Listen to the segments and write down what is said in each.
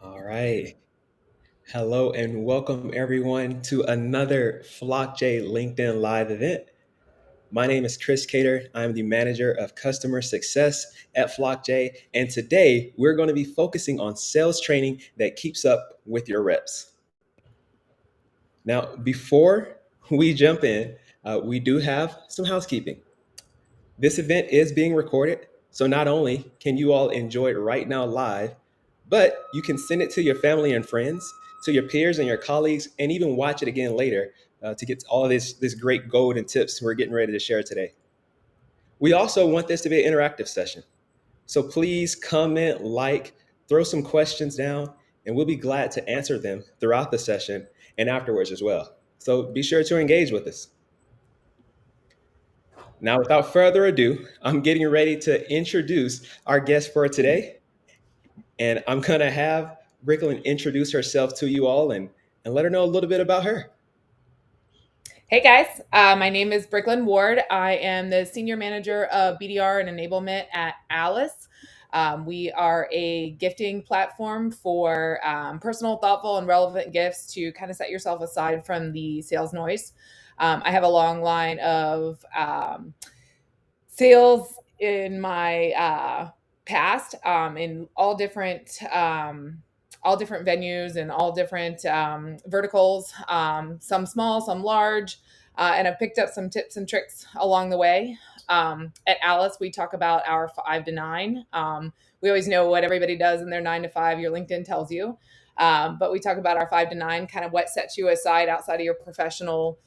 All right. Hello and welcome everyone to another Flockjay LinkedIn Live event. My name is Chris Cater. I'm the manager of customer success at Flockjay. And today we're going to be focusing on sales training that keeps up with your reps. Now, before we jump in, we do have some housekeeping. This event is being recorded, so not only can you all enjoy it right now live, but you can send it to your family and friends, to your peers and your colleagues, and even watch it again later to get all of this great gold and tips we're getting ready to share today. We also want this to be an interactive session, so please comment, like, throw some questions down, and we'll be glad to answer them throughout the session and afterwards as well. So be sure to engage with us. Now, without further ado, I'm getting ready to introduce our guest for today. And I'm going to have Bricklend introduce herself to you all and let her know a little bit about her. Hey guys, my name is Bricklend Ward. I am the senior manager of BDR and enablement at Alyce. We are a gifting platform for personal, thoughtful, and relevant gifts to kind of set yourself aside from the sales noise. I have a long line of sales in my past in all different venues and all different verticals, some small, some large, and I've picked up some tips and tricks along the way. At Alyce, we talk about our 5 to 9. We always know what everybody does in their 9 to 5. Your LinkedIn tells you. But we talk about our 5 to 9, kind of what sets you aside outside of your professional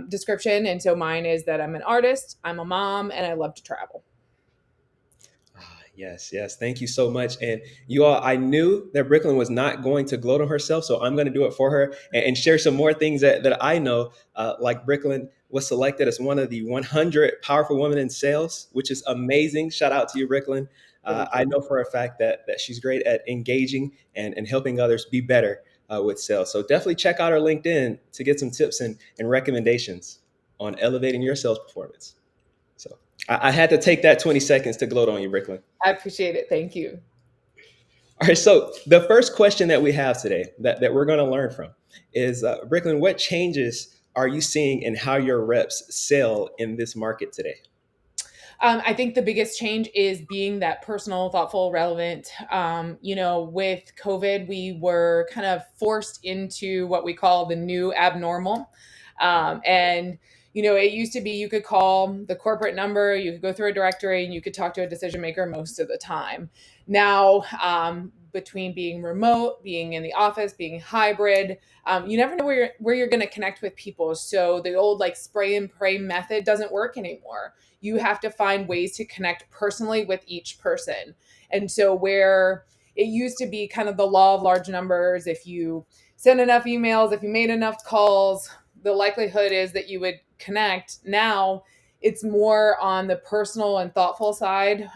description. And so mine is that I'm an artist, I'm a mom, and I love to travel. Yes, yes. Thank you so much. And you all, I knew that Bricklend was not going to gloat on herself, so I'm going to do it for her and share some more things that I know. Like Bricklend was selected as one of the 100 powerful women in sales, which is amazing. Shout out to you, Bricklend. Thank I you. know for a fact that she's great at engaging and helping others be better with sales. So definitely check out her LinkedIn to get some tips and recommendations on elevating your sales performance. So I had to take that 20 seconds to gloat on you, Bricklend. I appreciate it. Thank you. All right, so the first question that we have today that we're going to learn from is Bricklend, what changes are you seeing in how your reps sell in this market today? I think the biggest change is being that personal, thoughtful, relevant. With COVID, we were kind of forced into what we call the new abnormal. And it used to be you could call the corporate number, you could go through a directory, and you could talk to a decision maker most of the time. Now, between being remote, being in the office, being hybrid, you never know where you're going to connect with people. So the old like spray and pray method doesn't work anymore. You have to find ways to connect personally with each person. And so, where it used to be kind of the law of large numbers, if you send enough emails, if you made enough calls, the likelihood is that you would connect. Now, it's more on the personal and thoughtful side.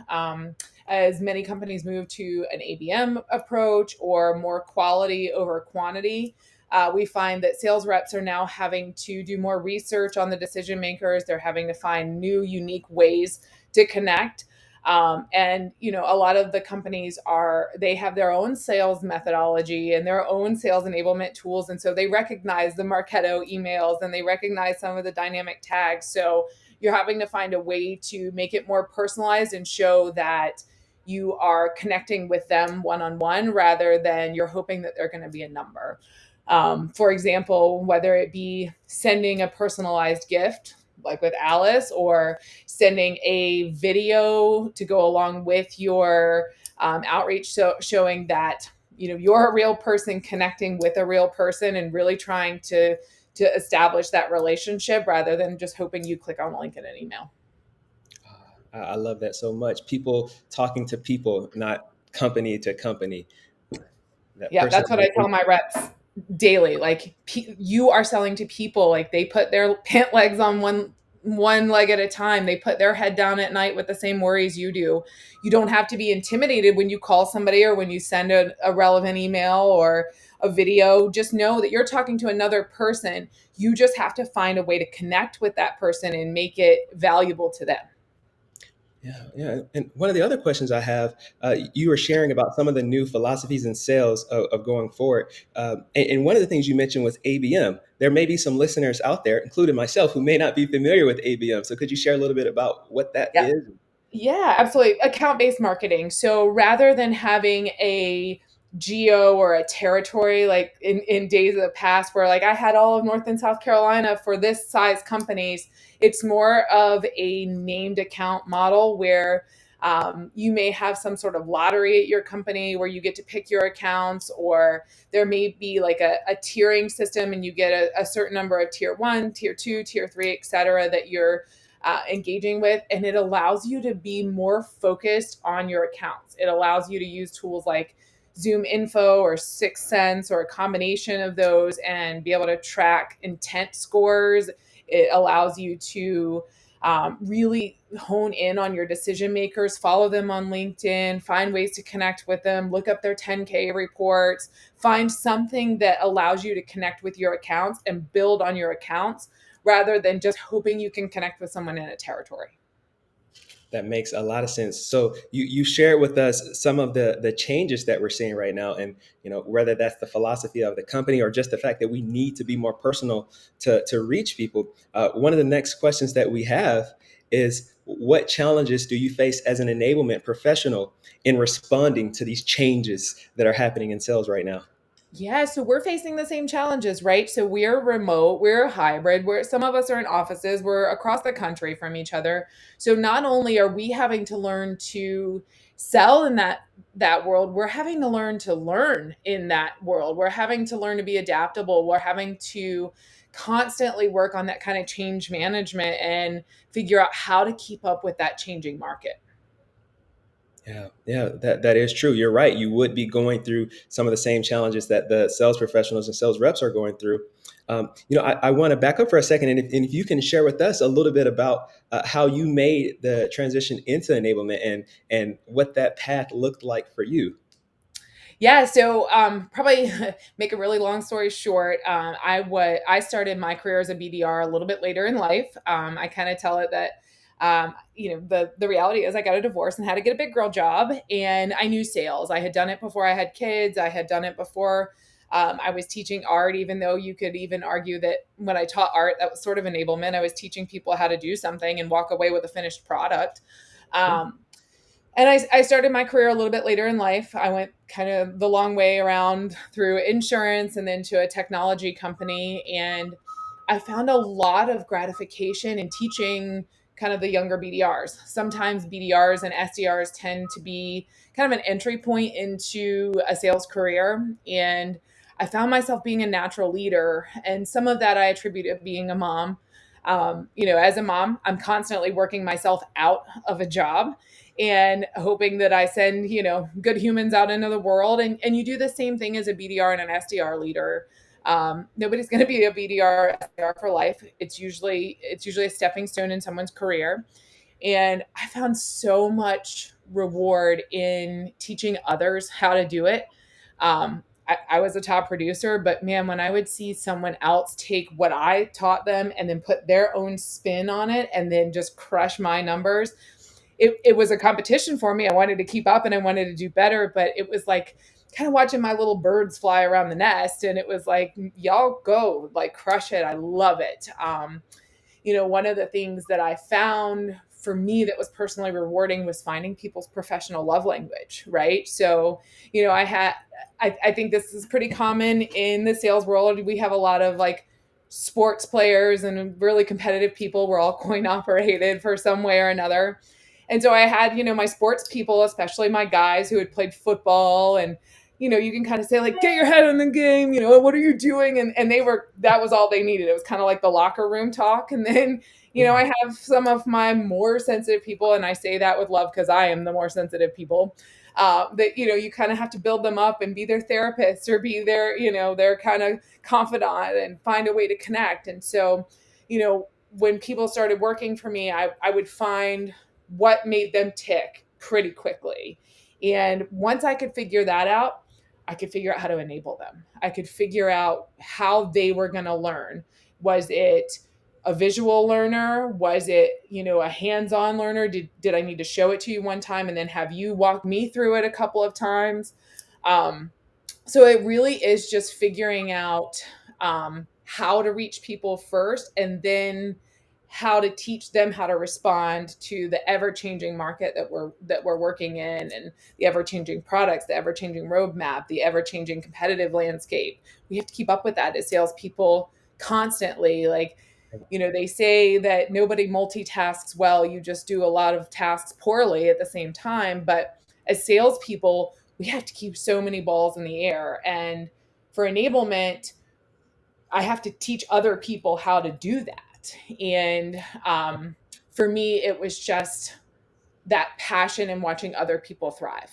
As many companies move to an ABM approach or more quality over quantity, we find that sales reps are now having to do more research on the decision makers. They're having to find new, unique ways to connect. And a lot of the companies they have their own sales methodology and their own sales enablement tools. And so they recognize the Marketo emails and they recognize some of the dynamic tags. So you're having to find a way to make it more personalized and show that you are connecting with them one on one rather than you're hoping that they're going to be a number. For example, whether it be sending a personalized gift, like with Alyce, or sending a video to go along with your outreach, so showing that you're a real person connecting with a real person and really trying to establish that relationship rather than just hoping you click on a link in an email. I love that so much. People talking to people, not company to company. That Yeah, that's what I tell personalization. my reps daily. Like you are selling to people. Like they put their pant legs on one leg at a time. They put their head down at night with the same worries you do. You don't have to be intimidated when you call somebody or when you send a relevant email or a video. Just know that you're talking to another person. You just have to find a way to connect with that person and make it valuable to them. Yeah. And one of the other questions I have, you were sharing about some of the new philosophies and sales of going forward. And one of the things you mentioned was ABM. There may be some listeners out there, including myself, who may not be familiar with ABM. So could you share a little bit about what that Yeah. is? Yeah, absolutely. Account-based marketing. So rather than having a geo or a territory like in days of the past where like I had all of North and South Carolina for this size companies, it's more of a named account model where you may have some sort of lottery at your company where you get to pick your accounts, or there may be like a tiering system and you get a certain number of tier one, tier two, tier three, et cetera, that you're engaging with, and it allows you to be more focused on your accounts. It allows you to use tools like Zoom Info or Sixth Sense or a combination of those and be able to track intent scores. It allows you to really hone in on your decision makers, follow them on LinkedIn, find ways to connect with them, look up their 10K reports, find something that allows you to connect with your accounts and build on your accounts rather than just hoping you can connect with someone in a territory. That makes a lot of sense. So you shared with us some of the changes that we're seeing right now, and whether that's the philosophy of the company or just the fact that we need to be more personal to reach people. One of the next questions that we have is, what challenges do you face as an enablement professional in responding to these changes that are happening in sales right now? Yeah, so we're facing the same challenges, right? So we're remote, we're hybrid, we're some of us are in offices, we're across the country from each other. So not only are we having to learn to sell in that world, we're having to learn in that world. We're having to learn to be adaptable. We're having to constantly work on that kind of change management and figure out how to keep up with that changing market. Yeah, that is true. You're right. You would be going through some of the same challenges that the sales professionals and sales reps are going through. I want to back up for a second, and if you can share with us a little bit about how you made the transition into enablement and what that path looked like for you. Yeah, so probably make a really long story short. I started my career as a BDR a little bit later in life. I kind of tell it that the reality is I got a divorce and had to get a big girl job, and I knew sales. I had done it before I had kids. I had done it before. I was teaching art, even though you could even argue that when I taught art, that was sort of enablement. I was teaching people how to do something and walk away with a finished product. Sure. And I started my career a little bit later in life. I went kind of the long way around through insurance and then to a technology company. And I found a lot of gratification in teaching kind of the younger BDRs. Sometimes BDRs and SDRs tend to be kind of an entry point into a sales career. And I found myself being a natural leader. And some of that I attribute to being a mom. As a mom, I'm constantly working myself out of a job and hoping that I send, good humans out into the world. And you do the same thing as a BDR and an SDR leader. Nobody's going to be a BDR or SDR for life. It's usually a stepping stone in someone's career. And I found so much reward in teaching others how to do it. I was a top producer, but man, when I would see someone else take what I taught them and then put their own spin on it and then just crush my numbers, it was a competition for me. I wanted to keep up and I wanted to do better, but it was like kind of watching my little birds fly around the nest. And it was like, y'all go, like, crush it. I love it. One of the things that I found for me that was personally rewarding was finding people's professional love language, right? So, I think this is pretty common in the sales world. We have a lot of like sports players and really competitive people. We're all coin operated for some way or another. And so I had, my sports people, especially my guys who had played football, and you can kind of say like, get your head in the game, what are you doing? And that was all they needed. It was kind of like the locker room talk. And then, Yeah. I have some of my more sensitive people, and I say that with love because I am the more sensitive people. That you kind of have to build them up and be their therapist or be their kind of confidant and find a way to connect. And so, when people started working for me, I would find what made them tick pretty quickly. And once I could figure that out, I could figure out how to enable them. I could figure out how they were going to learn. Was it a visual learner? Was it, a hands-on learner? Did I need to show it to you one time and then have you walk me through it a couple of times? Um, so it really is just figuring out how to reach people first, and then how to teach them how to respond to the ever-changing market that we're working in, and the ever-changing products, the ever-changing roadmap, the ever-changing competitive landscape. We have to keep up with that as salespeople constantly. Like, they say that nobody multitasks well, you just do a lot of tasks poorly at the same time. But as salespeople, we have to keep so many balls in the air. And for enablement, I have to teach other people how to do that. And for me, it was just that passion in watching other people thrive.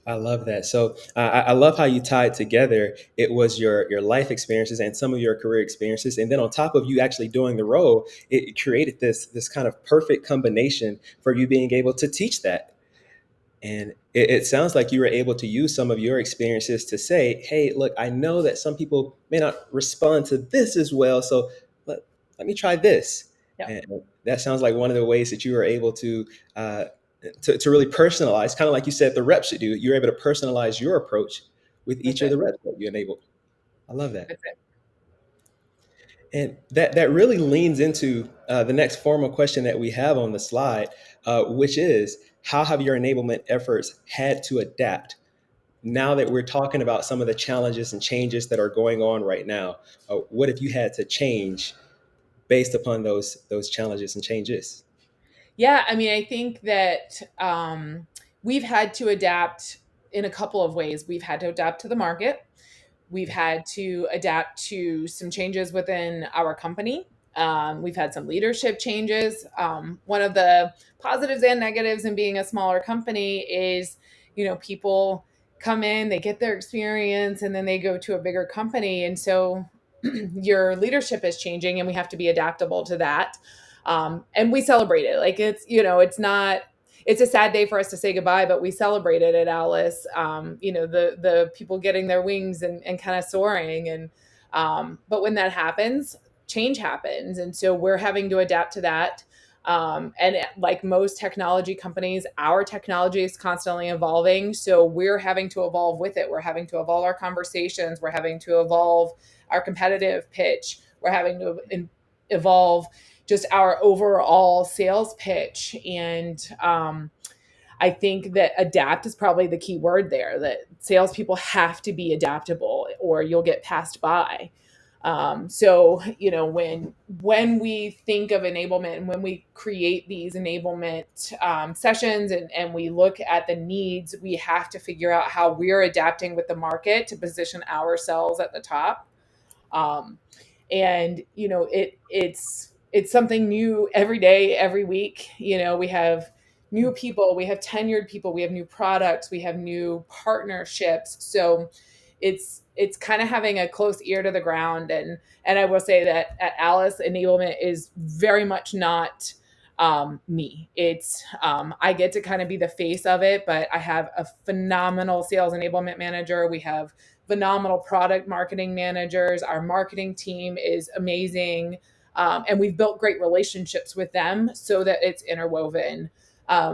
I love that. So I love how you tied together. It was your life experiences and some of your career experiences, and then on top of you actually doing the role, it created this kind of perfect combination for you being able to teach that. And it sounds like you were able to use some of your experiences to say, hey, look, I know that some people may not respond to this as well. So let, let me try this. Yeah, And that sounds like one of the ways that you were able uh, to really personalize, kind of like you said the reps should do. You're able to personalize your approach with that's each of it. the reps that you enabled. I love that. That's it. And that really leans into the next formal question that we have on the slide, which is how have your enablement efforts had to adapt now that we're talking about some of the challenges and changes that are going on right now? What have you had to change based upon those challenges and changes? Yeah, I mean, I think that we've had to adapt in a couple of ways. We've had to adapt to the market. We've had to adapt to some changes within our company. We've had some leadership changes. One of the positives and negatives in being a smaller company is, people come in, they get their experience, and then they go to a bigger company. And so your leadership is changing, and we have to be adaptable to that. And we celebrate it. Like, it's not, it's a sad day for us to say goodbye, but we celebrate it at Alyce. The people getting their wings and kind of soaring. And but when that happens, change happens, and so we're having to adapt to that. And like most technology companies, our technology is constantly evolving, so we're having to evolve with it. We're having to evolve our conversations. We're having to evolve our competitive pitch. We're having to evolve just our overall sales pitch. And I think that adapt is probably the key word there, that salespeople have to be adaptable or you'll get passed by. So, when we think of enablement and when we create these enablement sessions, and we look at the needs, we have to figure out how we're adapting with the market to position ourselves at the top. Um, and it's something new every day, every week. We have new people, we have tenured people, we have new products, we have new partnerships. So it's kind of having a close ear to the ground. And I will say that at Alyce, enablement is very much not me. It's I get to kind of be the face of it, but I have a phenomenal sales enablement manager. We have phenomenal product marketing managers. Our marketing team is amazing. And we've built great relationships with them so that it's interwoven.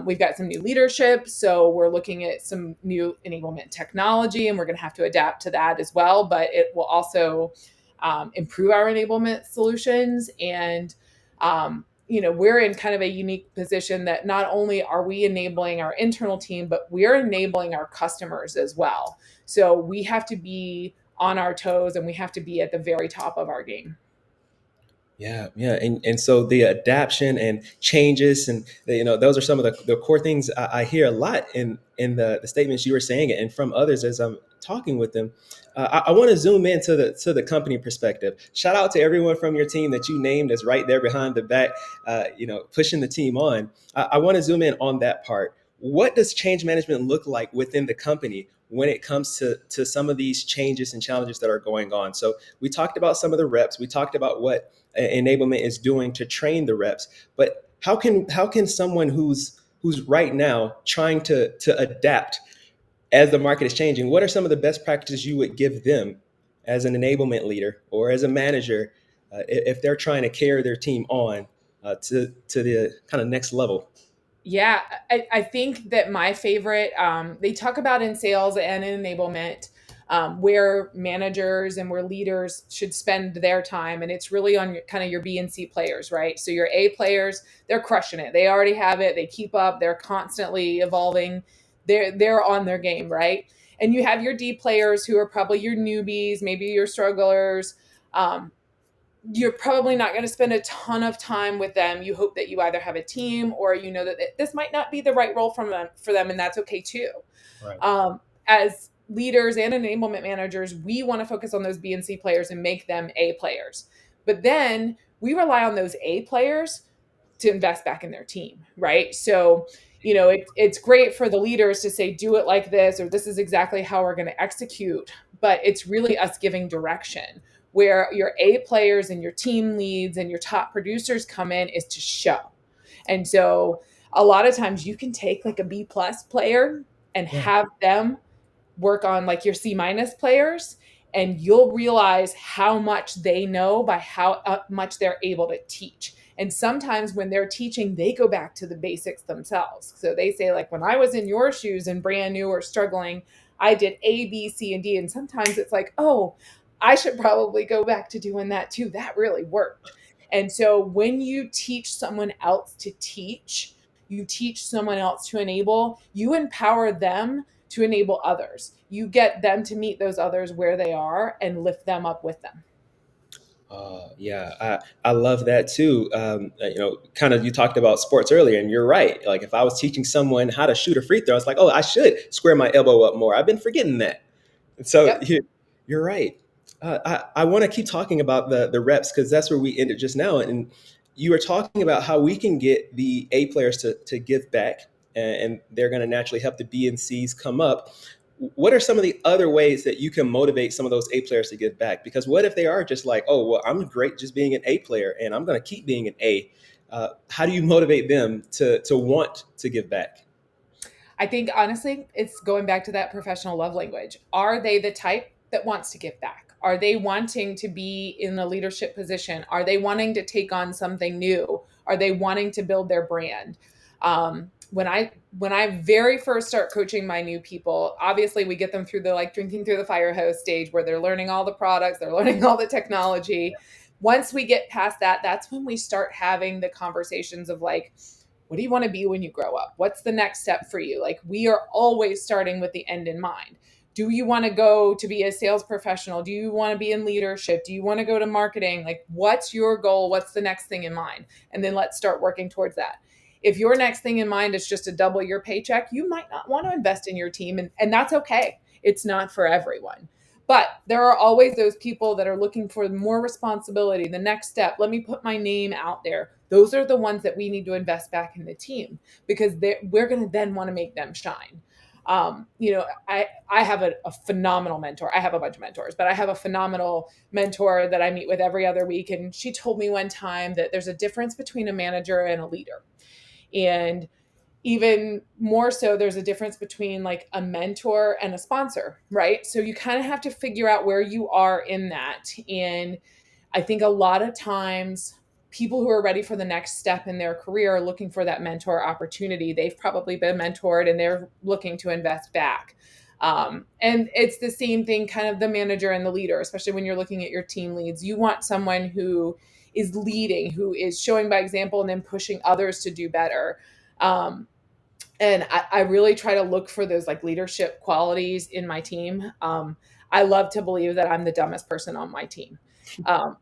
We've got some new leadership, so we're looking at some new enablement technology, and we're going to have to adapt to that as well. But it will also improve our enablement solutions. And we're in kind of a unique position that not only are we enabling our internal team, but we're enabling our customers as well. So we have to be on our toes, and we have to be at the very top of our game. Yeah, yeah, and so the adaptation and changes, and those are some of the core things I hear a lot in the statements you were saying, and from others as I'm talking with them. I want to zoom into the company perspective. Shout out to everyone from your team that you named as right there behind the back, pushing the team on. I want to zoom in on that part. What does change management look like within the company when it comes to some of these changes and challenges that are going on? So we talked about some of the reps. We talked about what enablement is doing to train the reps. But how can someone who's right now trying to adapt as the market is changing, what are some of the best practices you would give them as an enablement leader or as a manager if they're trying to carry their team on to the kind of next level? Yeah, I think that my favorite, they talk about in sales and in enablement, where managers and where leaders should spend their time. And it's really on your, kind of your B and C players, right? So your A players, they're crushing it. They already have it. They keep up. They're constantly evolving. They're on their game, right? And you have your D players who are probably your newbies, maybe your strugglers. Um, you're probably not going to spend a ton of time with them. You hope that you either have a team or you know that this might not be the right role for them, and that's okay too. Right. As leaders and enablement managers, we want to focus on those B and C players and make them A players. But then we rely on those A players to invest back in their team, right? So, it's great for the leaders to say, do it like this, or this is exactly how we're going to execute. But it's really us giving direction. Where your A players and your team leads and your top producers come in is to show. And so a lot of times you can take like a B plus player and Yeah. have them work on like your C minus players, and you'll realize how much they know by how much they're able to teach. And sometimes when they're teaching, they go back to the basics themselves. So they say, like, when I was in your shoes and brand new or struggling, I did A, B, C, and D. And sometimes it's like, oh, I should probably go back to doing that too. That really worked. And so when you teach someone else to teach, you teach someone else to enable, you empower them to enable others. You get them to meet those others where they are and lift them up with them. Yeah, I love that too. Kind of you talked about sports earlier, and you're right. Like if I was teaching someone how to shoot a free throw, it's like, oh, I should square my elbow up more. I've been forgetting that. And so Yep. you're right. I want to keep talking about the reps because that's where we ended just now. And you were talking about how we can get the A players to give back, and they're going to naturally help the B and C's come up. What are some of the other ways that you can motivate some of those A players to give back? Because what if they are just like, oh, well, I'm great just being an A player and I'm going to keep being an A? How do you motivate them to want to give back? I think honestly, it's going back to that professional love language. Are they the type that wants to give back? Are they wanting to be in a leadership position? Are they wanting to take on something new? Are they wanting to build their brand? When I very first start coaching my new people, obviously we get them through the like drinking through the fire hose stage where they're learning all the products, they're learning all the technology. Once we get past that, that's when we start having the conversations of like, what do you want to be when you grow up? What's the next step for you? Like, we are always starting with the end in mind. Do you want to go to be a sales professional? Do you want to be in leadership? Do you want to go to marketing? Like, what's your goal? What's the next thing in mind? And then let's start working towards that. If your next thing in mind is just to double your paycheck, you might not want to invest in your team. And that's okay. It's not for everyone. But there are always those people that are looking for more responsibility, the next step. Let me put my name out there. Those are the ones that we need to invest back in the team because we're going to then want to make them shine. I have a phenomenal mentor. I have a bunch of mentors, but I have a phenomenal mentor that I meet with every other week. And she told me one time that there's a difference between a manager and a leader. And even more so, there's a difference between like a mentor and a sponsor, right? So you kind of have to figure out where you are in that. And I think a lot of times people who are ready for the next step in their career are looking for that mentor opportunity. They've probably been mentored and they're looking to invest back. And it's the same thing, kind of the manager and the leader, especially when you're looking at your team leads. You want someone who is leading, who is showing by example and then pushing others to do better. Um, and I really try to look for those like leadership qualities in my team. I love to believe that I'm the dumbest person on my team,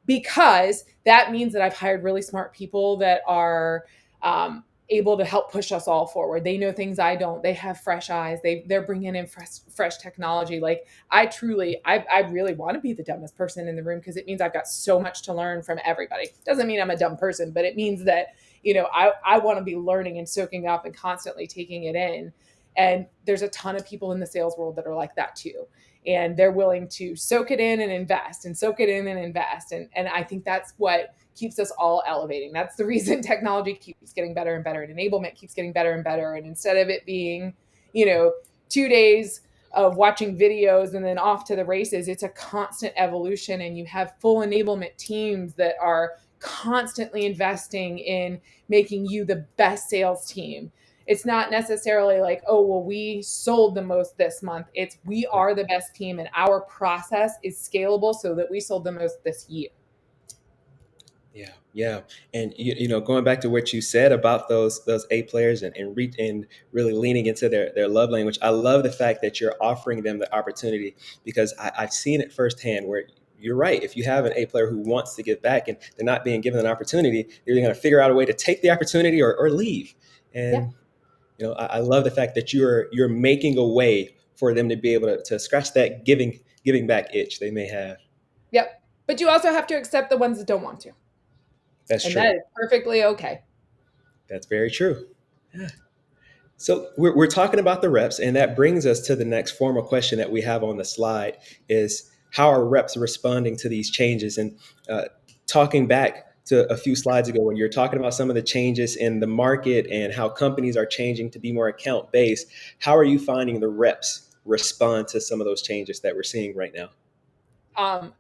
because that means that I've hired really smart people that are able to help push us all forward. They know things I don't. They have fresh eyes. They're bringing in fresh technology. Like I really want to be the dumbest person in the room because it means I've got so much to learn from everybody. Doesn't mean I'm a dumb person, but it means that I want to be learning and soaking up and constantly taking it in. And there's a ton of people in the sales world that are like that too. And they're willing to soak it in and invest and soak it in and invest. And I think that's what keeps us all elevating. That's the reason technology keeps getting better and better and enablement keeps getting better and better. And instead of it being, 2 days of watching videos and then off to the races. It's a constant evolution, and you have full enablement teams that are constantly investing in making you the best sales team. It's not necessarily like, oh, well, we sold the most this month. It's we are the best team, and our process is scalable so that we sold the most this year. Yeah, yeah, and going back to what you said about those A players and really leaning into their love language. I love the fact that you're offering them the opportunity because I've seen it firsthand where you're right. If you have an A player who wants to give back and they're not being given an opportunity, they're going to figure out a way to take the opportunity or leave. Yeah. And I love the fact that you're making a way for them to be able to scratch that giving back itch they may have. Yep. But you also have to accept the ones that don't want to. That's And that true. is perfectly okay. That's very true. So we're talking about the reps, and that brings us to the next formal question that we have on the slide: is how are reps responding to these changes? And talking back to a few slides ago, when you're talking about some of the changes in the market and how companies are changing to be more account based, how are you finding the reps respond to some of those changes that we're seeing right now?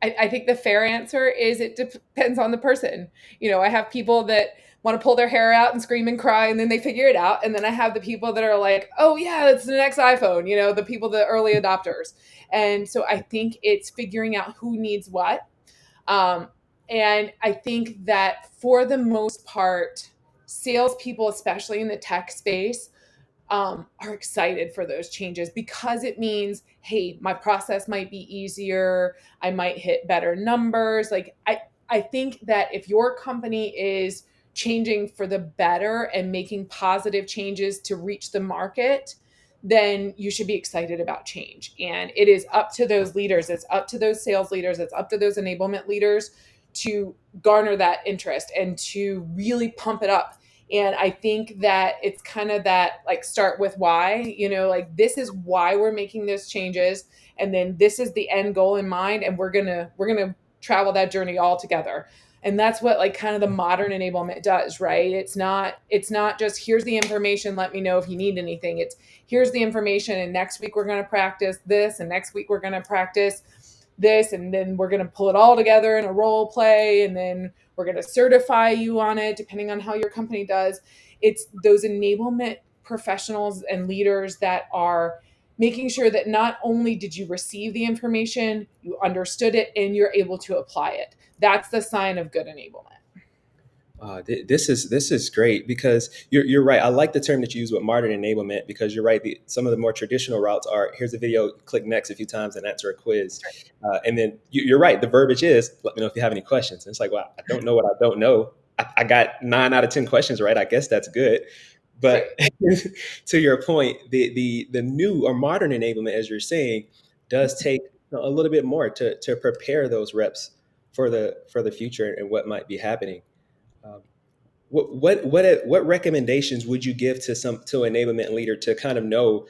I think the fair answer is it depends on the person. I have people that want to pull their hair out and scream and cry, and then they figure it out. And then I have the people that are like, oh, yeah, it's the next iPhone, the people, the early adopters. And so I think it's figuring out who needs what. Um, and I think that for the most part, salespeople, especially in the tech space, are excited for those changes because it means, hey, my process might be easier. I might hit better numbers. Like I think that if your company is changing for the better and making positive changes to reach the market, then you should be excited about change. And it is up to those leaders, it's up to those sales leaders, it's up to those enablement leaders to garner that interest and to really pump it up. And I think that it's kind of that, like, start with why, like, this is why we're making those changes. And then this is the end goal in mind. And we're going to travel that journey all together. And that's what, like, kind of the modern enablement does, right? It's not just here's the information, let me know if you need anything. It's here's the information, and next week we're going to practice this, and next week we're going to practice this, and then we're going to pull it all together in a role play, and then we're going to certify you on it depending on how your company does. It's those enablement professionals and leaders that are making sure that not only did you receive the information, you understood it, and you're able to apply it. That's the sign of good enablement. This is great because you're right. I like the term that you use with modern enablement because you're right. Some of the more traditional routes are here's a video, click next a few times, and answer a quiz. And then you're right. The verbiage is let me know if you have any questions. And it's like, wow, I don't know what I don't know. I got 9 out of 10 questions right. I guess that's good. Right. But to your point, the new or modern enablement, as you're saying, does take a little bit more to prepare those reps for the future and what might be happening. Um, what recommendations would you give to an enablement leader to kind of know?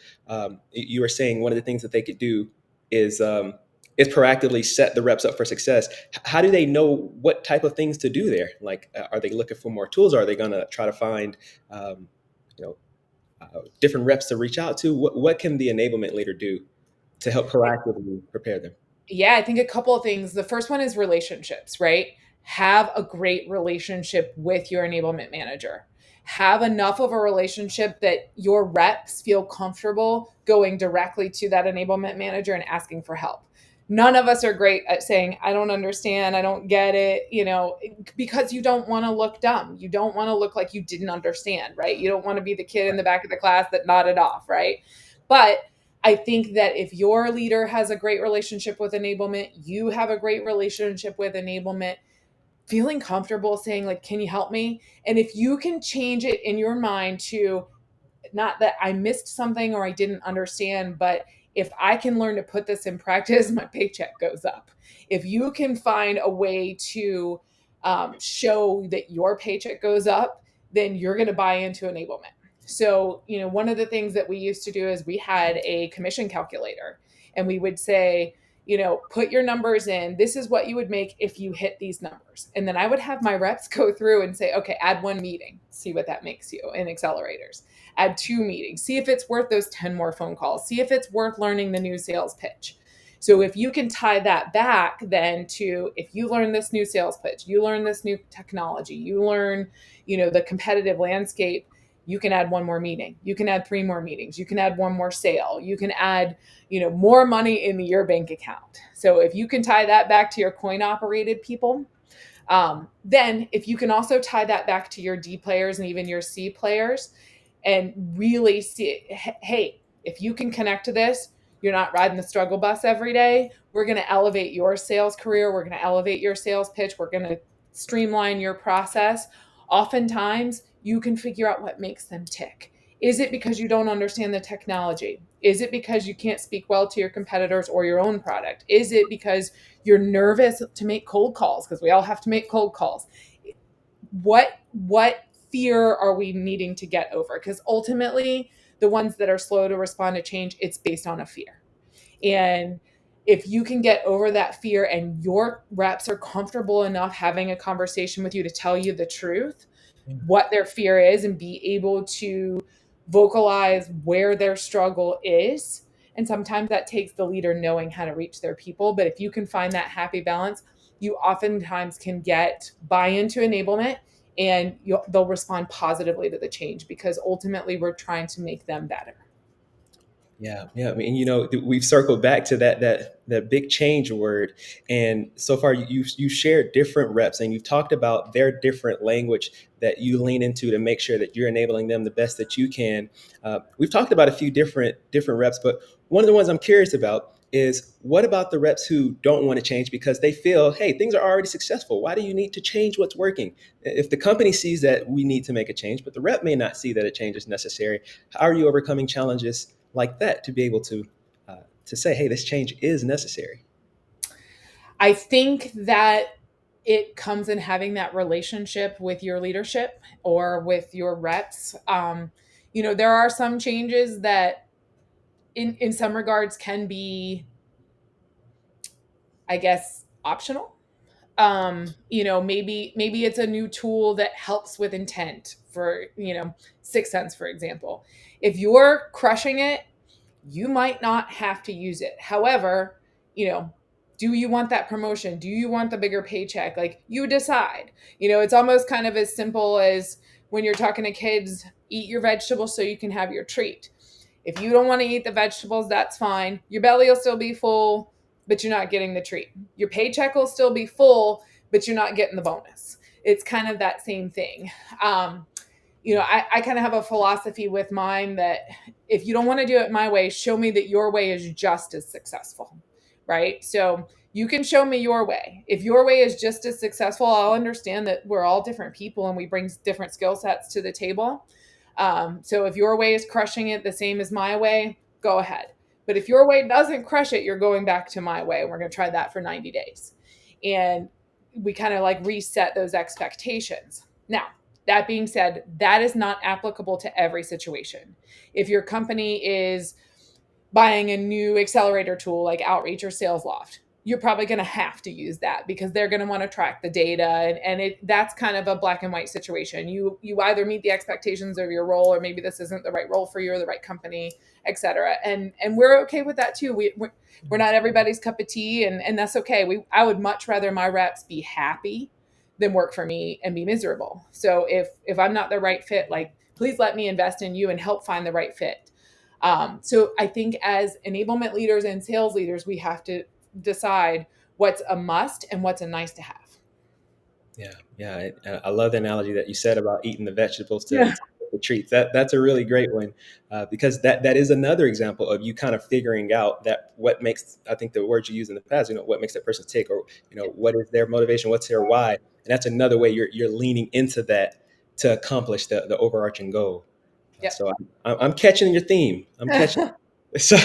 You were saying one of the things that they could do is proactively set the reps up for success. How do they know what type of things to do there? Like, are they looking for more tools? Are they going to try to find um, you know different reps to reach out to? What can the enablement leader do to help proactively prepare them? Yeah, I think a couple of things. The first one is relationships, right? Have a great relationship with your enablement manager. Have enough of a relationship that your reps feel comfortable going directly to that enablement manager and asking for help. None of us are great at saying, I don't understand, I don't get it, because you don't want to look dumb. You don't want to look like you didn't understand, right? You don't want to be the kid in the back of the class that nodded off, right? But I think that if your leader has a great relationship with enablement, you have a great relationship with enablement, feeling comfortable saying, like, can you help me? And if you can change it in your mind to not that I missed something or I didn't understand, but if I can learn to put this in practice, my paycheck goes up. If you can find a way to show that your paycheck goes up, then you're going to buy into enablement. So, one of the things that we used to do is we had a commission calculator, and we would say, put your numbers in. This is what you would make if you hit these numbers. And then I would have my reps go through and say, okay, add 1 meeting, see what that makes you in accelerators. Add 2 meetings, see if it's worth those 10 more phone calls, see if it's worth learning the new sales pitch. So if you can tie that back then to, if you learn this new sales pitch, you learn this new technology, you learn, the competitive landscape, you can add 1 more meeting, you can add 3 more meetings, you can add 1 more sale, you can add, more money in your bank account. So if you can tie that back to your coin operated people, then if you can also tie that back to your D players and even your C players, and really see, hey, if you can connect to this, you're not riding the struggle bus every day. We're going to elevate your sales career. We're going to elevate your sales pitch. We're going to streamline your process. Oftentimes, you can figure out what makes them tick. Is it because you don't understand the technology? Is it because you can't speak well to your competitors or your own product? Is it because you're nervous to make cold calls? Because we all have to make cold calls. What fear are we needing to get over? Because ultimately, the ones that are slow to respond to change, it's based on a fear. And if you can get over that fear and your reps are comfortable enough having a conversation with you to tell you the truth, what their fear is, and be able to vocalize where their struggle is. And sometimes that takes the leader knowing how to reach their people. But if you can find that happy balance, you oftentimes can get buy-in to enablement, and they'll respond positively to the change, because ultimately we're trying to make them better. Yeah, yeah. I mean, we've circled back to that big change word, and so far you shared different reps, and you've talked about their different language that you lean into to make sure that you're enabling them the best that you can. We've talked about a few different reps, but one of the ones I'm curious about is, what about the reps who don't want to change because they feel, hey, things are already successful. Why do you need to change what's working? If the company sees that we need to make a change, but the rep may not see that a change is necessary, how are you overcoming challenges like that to be able to say, hey, this change is necessary? I think that it comes in having that relationship with your leadership or with your reps. There are some changes that in some regards can be, I guess, optional. Maybe it's a new tool that helps with intent, for 6 cents, for example. If you're crushing it, you might not have to use it. However, you know do you want that promotion? Do you want the bigger paycheck? Like, you decide. It's almost kind of as simple as when you're talking to kids: eat your vegetables so you can have your treat. If you don't want to eat the vegetables, that's fine. Your belly will still be full, but you're not getting the treat. Your paycheck will still be full, but you're not getting the bonus. It's kind of that same thing. I kind of have a philosophy with mine that, if you don't want to do it my way, show me that your way is just as successful, right? So you can show me your way. If your way is just as successful, I'll understand that we're all different people and we bring different skill sets to the table. So if your way is crushing it the same as my way, go ahead. But if your way doesn't crush it, you're going back to my way. And we're going to try that for 90 days. And we kind of like reset those expectations. Now, that being said, that is not applicable to every situation. If your company is buying a new accelerator tool like Outreach or SalesLoft, you're probably going to have to use that, because they're going to want to track the data, and that's kind of a black and white situation. You either meet the expectations of your role, or maybe this isn't the right role for you or the right company, etc. And we're okay with that too. We're not everybody's cup of tea, and that's okay. I would much rather my reps be happy than work for me and be miserable. So if I'm not the right fit, like, please let me invest in you and help find the right fit. So I think as enablement leaders and sales leaders, we have to decide what's a must and what's a nice to have. Yeah, yeah. I love the analogy that you said about eating the vegetables to Yeah. get the treats. That's a really great one, because that is another example of you kind of figuring out that what makes, I think the words you used in the past, what makes that person tick, or what is their motivation, what's their why, and that's another way you're leaning into that to accomplish the overarching goal. Yep. So I'm catching your theme. I'm catching. So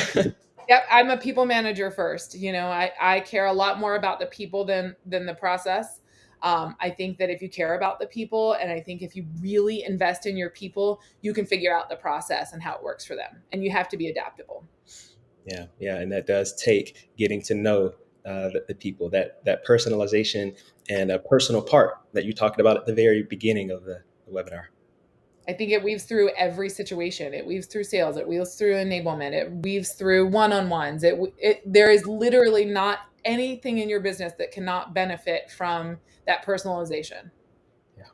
Yep, I'm a people manager first. I care a lot more about the people than the process. I think that if you care about the people, and I think if you really invest in your people, you can figure out the process and how it works for them. And you have to be adaptable. Yeah, yeah, and that does take getting to know the people, that personalization and a personal part that you talked about at the very beginning of the webinar. I think it weaves through every situation. It weaves through sales. It weaves through enablement. It weaves through one-on-ones. There is literally not anything in your business that cannot benefit from that personalization. Yeah.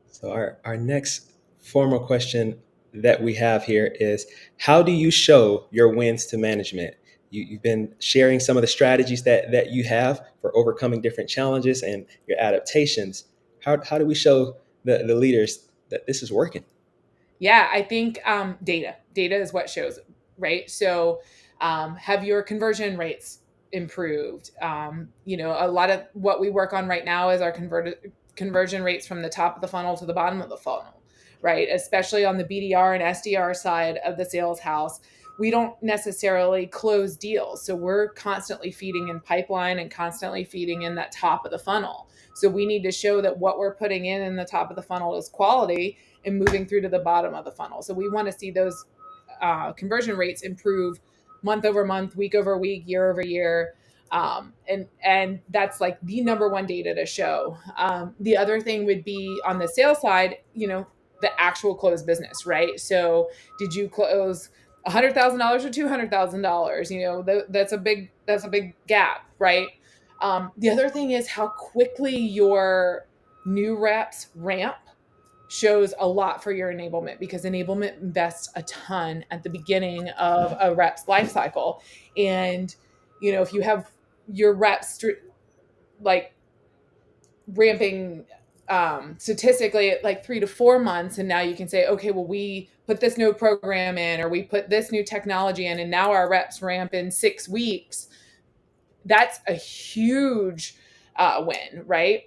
So our next formal question that we have here is, how do you show your wins to management? You've been sharing some of the strategies that you have for overcoming different challenges and your adaptations. How do we show the leaders that this is working? Yeah, I think data is what shows, right? So, have your conversion rates improved? A lot of what we work on right now is our conversion rates from the top of the funnel to the bottom of the funnel, right? Especially on the BDR and SDR side of the sales house. We don't necessarily close deals. So we're constantly feeding in pipeline and constantly feeding in that top of the funnel. So we need to show that what we're putting in the top of the funnel is quality and moving through to the bottom of the funnel. So we want to see those conversion rates improve month over month, week over week, year over year. And that's like the number one data to show. The other thing would be on the sales side, the actual closed business, right? So did you close $100,000 or $200,000? That's a big gap, right? The other thing is how quickly your new reps ramp shows a lot for your enablement, because enablement invests a ton at the beginning of a rep's life cycle. And if you have your reps like ramping statistically at like 3 to 4 months, and now you can say, okay, well, we put this new program in, or we put this new technology in, and now our reps ramp in 6 weeks. That's a huge win, right?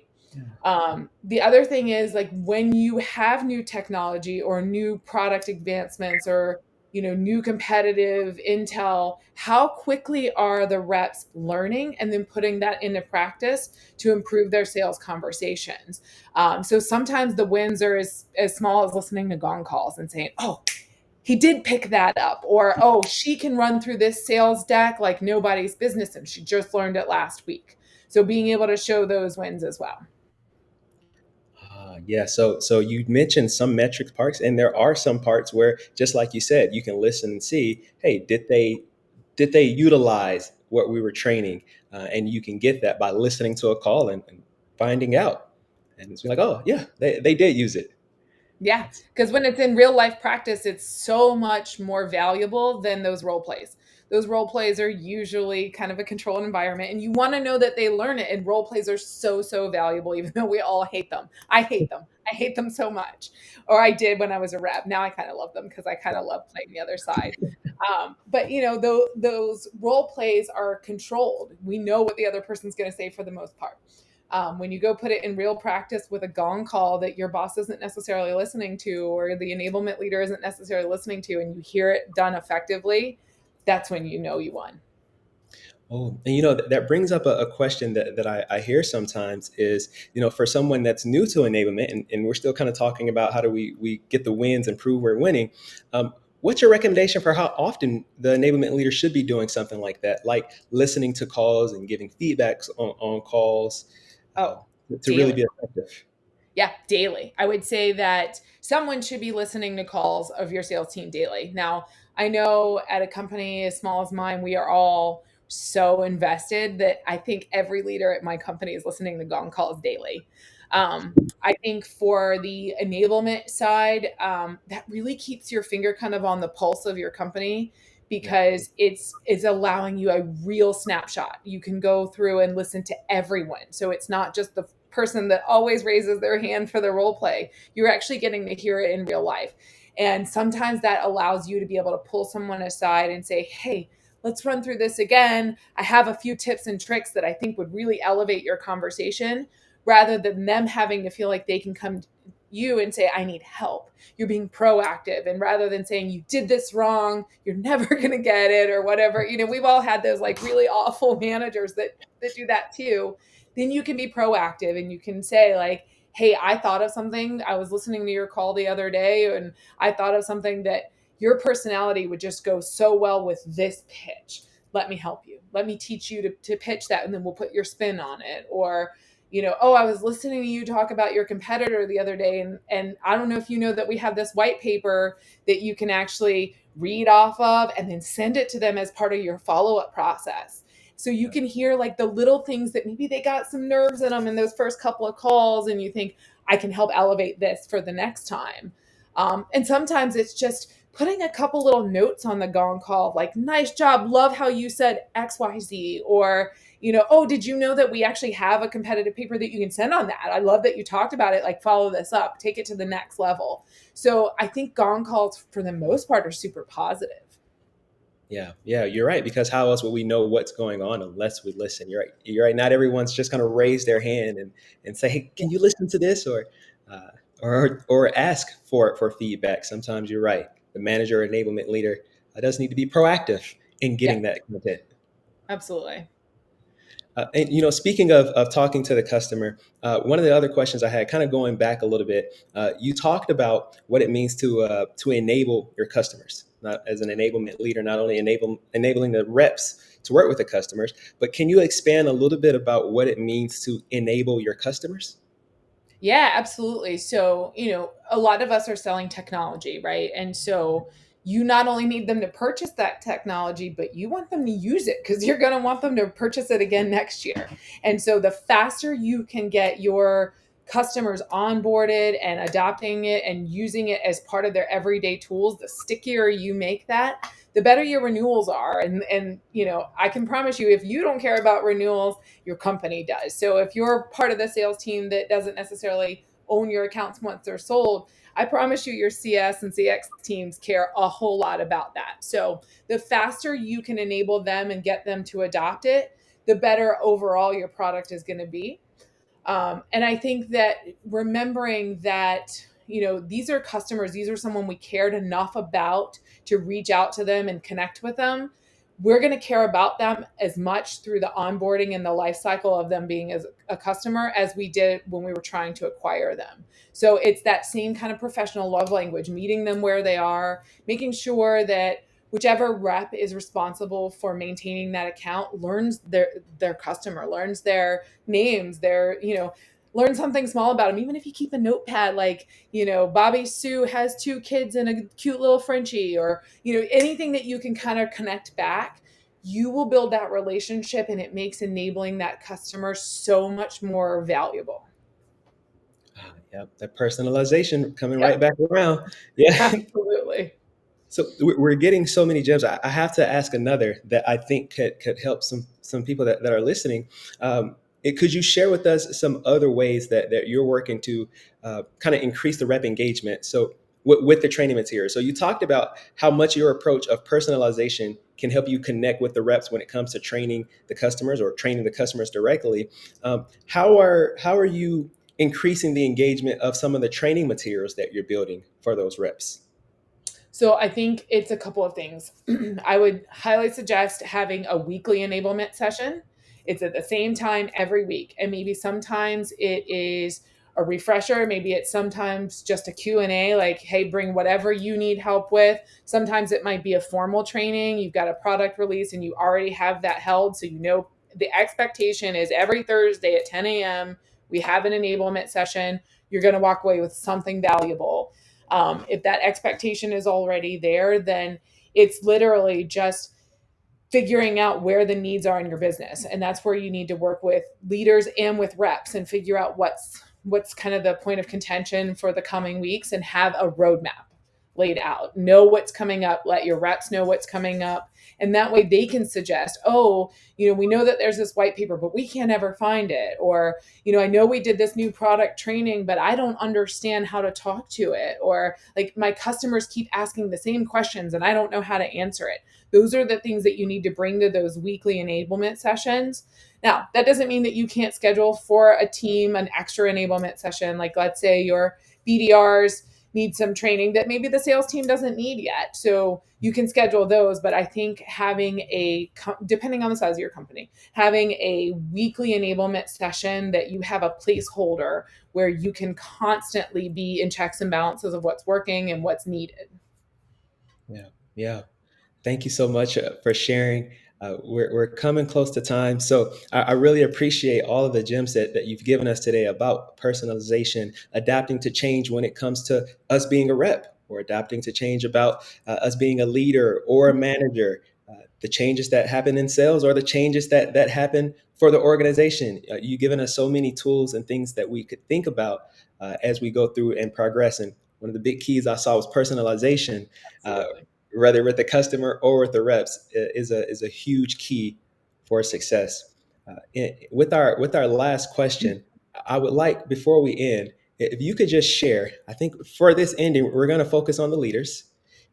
The other thing is, like, when you have new technology or new product advancements, or new competitive intel, how quickly are the reps learning and then putting that into practice to improve their sales conversations? So sometimes the wins are as small as listening to gong calls and saying, oh, he did pick that up, or oh, she can run through this sales deck like nobody's business and she just learned it last week. So being able to show those wins as well. Yeah, so you mentioned some metrics parts, and there are some parts where, just like you said, you can listen and see, hey, did they utilize what we were training, and you can get that by listening to a call and finding out, and it's like, oh yeah, they did use it. Yeah, That's because when it's in real life practice, it's so much more valuable than those role plays. Those role plays are usually kind of a controlled environment, and you want to know that they learn it. And role plays are so, so valuable, even though we all hate them. I hate them. I hate them so much. Or I did when I was a rep. Now I kind of love them because I kind of love playing the other side. But those role plays are controlled. We know what the other person's going to say for the most part. When you go put it in real practice with a gong call that your boss isn't necessarily listening to, or the enablement leader isn't necessarily listening to, and you hear it done effectively, that's when you know you won. Oh, and that brings up a question that I hear sometimes is, for someone that's new to enablement, and we're still kind of talking about how do we get the wins and prove we're winning. What's your recommendation for how often the enablement leader should be doing something like that, like listening to calls and giving feedbacks on calls, uh, Oh, to really daily. be effective? Yeah, daily. I would say that someone should be listening to calls of your sales team daily. Now, I know at a company as small as mine, we are all so invested that I think every leader at my company is listening to gong calls daily. I think for the enablement side, that really keeps your finger kind of on the pulse of your company, Yeah. because it's allowing you a real snapshot. You can go through and listen to everyone. So it's not just the person that always raises their hand for the role play. You're actually getting to hear it in real life. And sometimes that allows you to be able to pull someone aside and say, hey, let's run through this again. I have a few tips and tricks that I think would really elevate your conversation, rather than them having to feel like they can come to you and say, I need help. You're being proactive. And rather than saying, you did this wrong, you're never going to get it, or whatever, we've all had those like really awful managers that do that too. Then you can be proactive and you can say, like, hey, I thought of something. I was listening to your call the other day, and I thought of something that your personality would just go so well with this pitch. Let me help you. Let me teach you to pitch that, and then we'll put your spin on it. Or, oh, I was listening to you talk about your competitor the other day, and I don't know if you know that we have this white paper that you can actually read off of and then send it to them as part of your follow-up process. So you can hear like the little things that maybe they got some nerves in them in those first couple of calls, and you think, I can help elevate this for the next time. And sometimes it's just putting a couple little notes on the gong call, like, nice job, love how you said XYZ, or, oh, did you know that we actually have a competitive paper that you can send on that? I love that you talked about it, like, follow this up, take it to the next level. So I think gong calls, for the most part, are super positive. Yeah, you're right. Because how else would we know what's going on unless we listen? You're right. You're right. Not everyone's just going to raise their hand and say, "Hey, Yeah, can you listen to this?" Uh, or ask for feedback. Sometimes you're right. The manager or enablement leader does need to be proactive in yeah, getting that content. absolutely. And speaking of talking to the customer, one of the other questions I had, kind of going back a little bit, you talked about what it means to enable your customers. Not as an enablement leader, not only enabling the reps to work with the customers, but can you expand a little bit about what it means to enable your customers? Yeah, absolutely. So, a lot of us are selling technology, right? And so you not only need them to purchase that technology, but you want them to use it because you're going to want them to purchase it again next year. And so the faster you can get your customers onboarded and adopting it and using it as part of their everyday tools, the stickier you make that, the better your renewals are. And I can promise you, if you don't care about renewals, your company does. So if you're part of the sales team that doesn't necessarily own your accounts once they're sold, I promise you your CS and CX teams care a whole lot about that. So the faster you can enable them and get them to adopt it, the better overall your product is going to be. And I think that remembering that, these are customers, these are someone we cared enough about to reach out to them and connect with them. We're going to care about them as much through the onboarding and the life cycle of them being as a customer as we did when we were trying to acquire them. So it's that same kind of professional love language, meeting them where they are, making sure that whichever rep is responsible for maintaining that account learns their customer, learns their names, learn something small about them. Even if you keep a notepad, like, Bobby Sue has 2 kids and a cute little Frenchie, or, anything that you can kind of connect back, you will build that relationship, and it makes enabling that customer so much more valuable. Yep, that personalization coming right Yep, back around. Yeah. absolutely. So we're getting so many gems. I have to ask another that I think could help some people that are listening. Could you share with us some other ways that you're working to kind of increase the rep engagement? So with the training material. So you talked about how much your approach of personalization can help you connect with the reps when it comes to training the customers or training the customers directly. How are you increasing the engagement of some of the training materials that you're building for those reps? So I think it's a couple of things. I would highly suggest having a weekly enablement session. It's at the same time every week, and maybe sometimes it is a refresher, maybe it's sometimes just a Q&A, like, hey, bring whatever you need help with. Sometimes it might be a formal training, you've got a product release and you already have that held, so the expectation is every Thursday at 10 a.m. we have an enablement session. You're going to walk away with something valuable. If that expectation is already there, then it's literally just figuring out where the needs are in your business, and that's where you need to work with leaders and with reps and figure out what's kind of the point of contention for the coming weeks, and have a roadmap laid out. Know what's coming up, let your reps know what's coming up, and that way they can suggest, oh, we know that there's this white paper but we can't ever find it, or, I know we did this new product training but I don't understand how to talk to it, or like my customers keep asking the same questions and I don't know how to answer it. Those are the things that you need to bring to those weekly enablement sessions. Now, that doesn't mean that you can't schedule for a team an extra enablement session. Like, let's say your BDRs need some training that maybe the sales team doesn't need yet. So you can schedule those. But I think depending on the size of your company, having a weekly enablement session that you have a placeholder where you can constantly be in checks and balances of what's working and what's needed. Yeah. Yeah. Thank you so much for sharing. We're coming close to time. So I really appreciate all of the gems that you've given us today about personalization, adapting to change when it comes to us being a rep, or adapting to change about us being a leader or a manager, the changes that happen in sales or the changes that happen for the organization. You've given us so many tools and things that we could think about as we go through and progress. And one of the big keys I saw was personalization. Uh, Absolutely. whether with the customer or with the reps, is a huge key for success. With our last question, I would like, before we end, if you could just share. I think for this ending, we're going to focus on the leaders.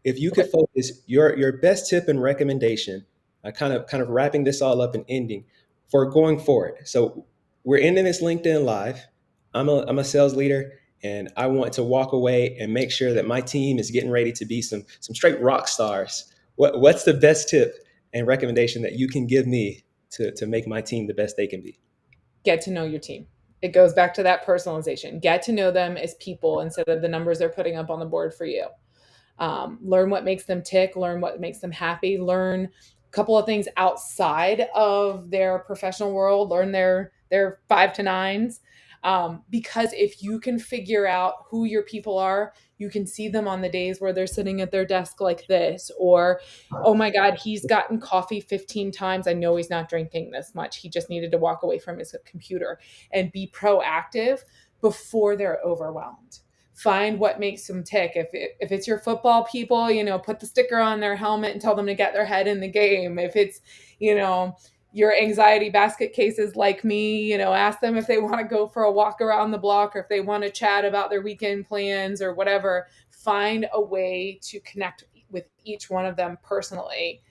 If you could Okay. focus your best tip and recommendation, kind of wrapping this all up and ending for going forward. So we're ending this LinkedIn live. I'm a sales leader, and I want to walk away and make sure that my team is getting ready to be some straight rock stars. What's the best tip and recommendation that you can give me to make my team the best they can be? Get to know your team. It goes back to that personalization. Get to know them as people instead of the numbers they're putting up on the board for you. Learn what makes them tick, learn what makes them happy, learn a couple of things outside of their professional world, learn their 5 to 9s. Because if you can figure out who your people are, you can see them on the days where they're sitting at their desk like this, or, oh my God, he's gotten coffee 15 times. I know he's not drinking this much. He just needed to walk away from his computer, and be proactive before they're overwhelmed. Find what makes them tick. If it's your football people, put the sticker on their helmet and tell them to get their head in the game. If it's, you know, your anxiety basket cases like me, ask them if they want to go for a walk around the block, or if they want to chat about their weekend plans or whatever. Find a way to connect with each one of them personally.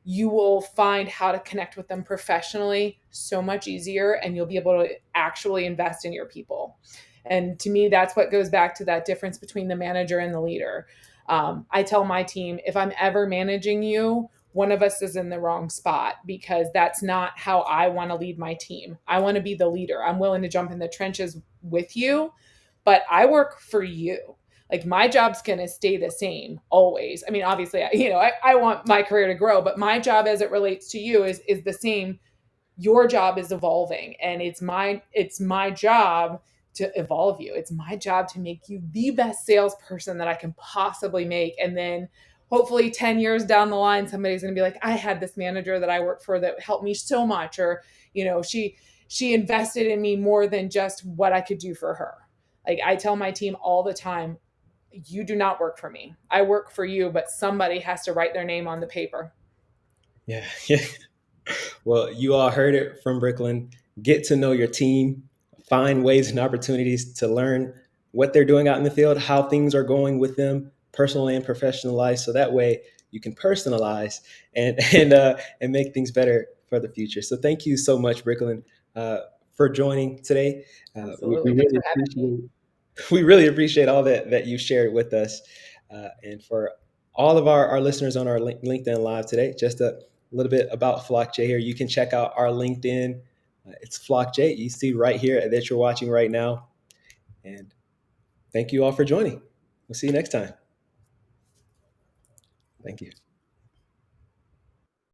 You will find how to connect with them professionally so much easier, and you'll be able to actually invest in your people. And to me, that's what goes back to that difference between the manager and the leader. I tell my team, if I'm ever managing you, one of us is in the wrong spot, because that's not how I want to lead my team. I want to be the leader. I'm willing to jump in the trenches with you, but I work for you. Like, my job's going to stay the same always. I mean, obviously, I want my career to grow, but my job as it relates to you is the same. Your job is evolving, and it's my job to evolve you. It's my job to make you the best salesperson that I can possibly make. And then hopefully 10 years down the line, somebody's going to be like, I had this manager that I worked for that helped me so much, or, she invested in me more than just what I could do for her. Like, I tell my team all the time, you do not work for me. I work for you, but somebody has to write their name on the paper. Yeah. Yeah. Well, you all heard it from Bricklend. Get to know your team, find ways and opportunities to learn what they're doing out in the field, how things are going with them, personally and professional life. So that way you can personalize and make things better for the future. So thank you so much, Bricklend, uh, for joining today. We Absolutely. Thanks really for having me. appreciate we really appreciate all that you shared with us, and for all of our listeners on our LinkedIn live today. Just a little bit about Flockjay here. You can check out our LinkedIn. It's Flockjay. You see right here that you're watching right now. And thank you all for joining. We'll see you next time. Thank you.